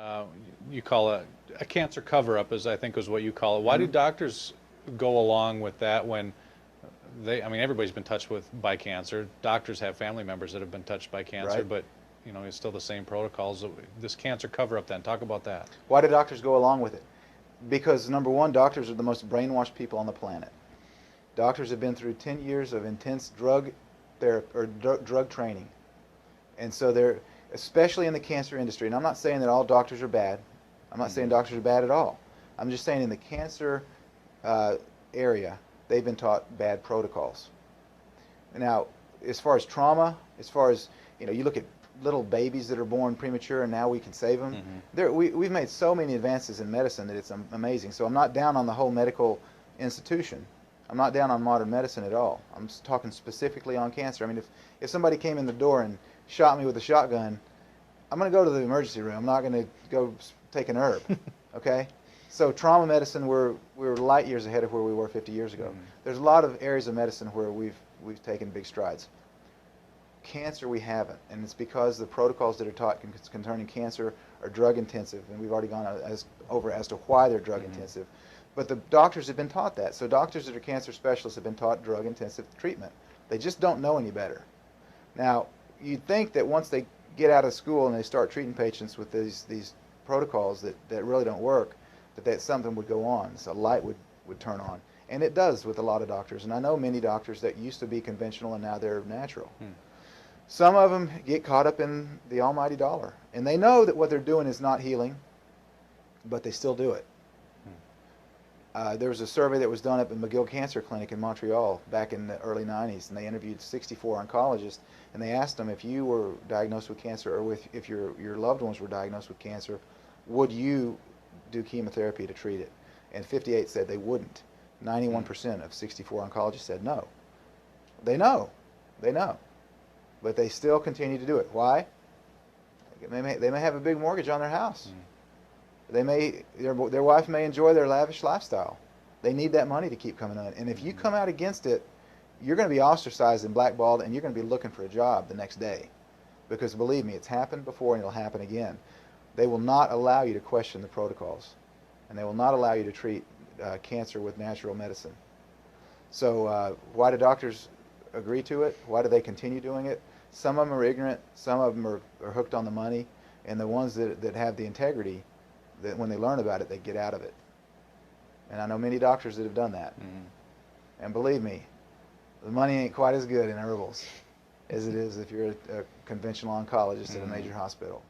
uh, you call it a cancer cover-up, as I think is what you call it. Why do doctors go along with that when I mean, everybody's been touched by cancer. Doctors have family members that have been touched by cancer, Right. but you know, it's still the same protocols. This cancer cover-up, then talk about that. Why do doctors go along with it? Because number one, doctors are the most brainwashed people on the planet. Doctors have been through 10 years of intense drug therapy or drug training. And so they're, especially in the cancer industry, and I'm not saying that all doctors are bad. I'm not saying doctors are bad at all. I'm just saying in the cancer area, they've been taught bad protocols. Now, as far as trauma, as far as, you know, you look at little babies that are born premature and now we can save them. We've made so many advances in medicine that it's amazing. So I'm not down on the whole medical institution. I'm not down on modern medicine at all. I'm talking specifically on cancer. I mean, if somebody came in the door and shot me with a shotgun, I'm going to go to the emergency room. I'm not going to go take an herb, okay? So trauma medicine, we're light years ahead of where we were 50 years ago. There's a lot of areas of medicine where we've taken big strides. Cancer, we haven't, and it's because the protocols that are taught concerning cancer are drug intensive, and we've already gone over as to why they're drug intensive. But the doctors have been taught that. So doctors that are cancer specialists have been taught drug intensive treatment. They just don't know any better. Now, you'd think that once they get out of school and they start treating patients with these protocols that really don't work, that something would go on, so a light would turn on. And it does with a lot of doctors. And I know many doctors that used to be conventional and now they're natural. Some of them get caught up in the almighty dollar. And they know that what they're doing is not healing, but they still do it. There was a survey that was done up at McGill Cancer Clinic in Montreal back in the early 90s, and they interviewed 64 oncologists, and they asked them, if you were diagnosed with cancer or if your loved ones were diagnosed with cancer, would you do chemotherapy to treat it? And 58 said they wouldn't. 91% of 64 oncologists said no. They know. They know. But they still continue to do it. Why? They may have a big mortgage on their house. Their wife may enjoy their lavish lifestyle. They need that money to keep coming in. And if you come out against it, you're going to be ostracized and blackballed, and you're going to be looking for a job the next day. Because believe me, it's happened before and it'll happen again. They will not allow you to question the protocols. And they will not allow you to treat cancer with natural medicine. So why do doctors agree to it? Why do they continue doing it? Some of them are ignorant. Some of them are hooked on the money. And the ones that have the integrity, that when they learn about it, they get out of it. And I know many doctors that have done that. And believe me, the money ain't quite as good in herbals as it is if you're a conventional oncologist at a major hospital.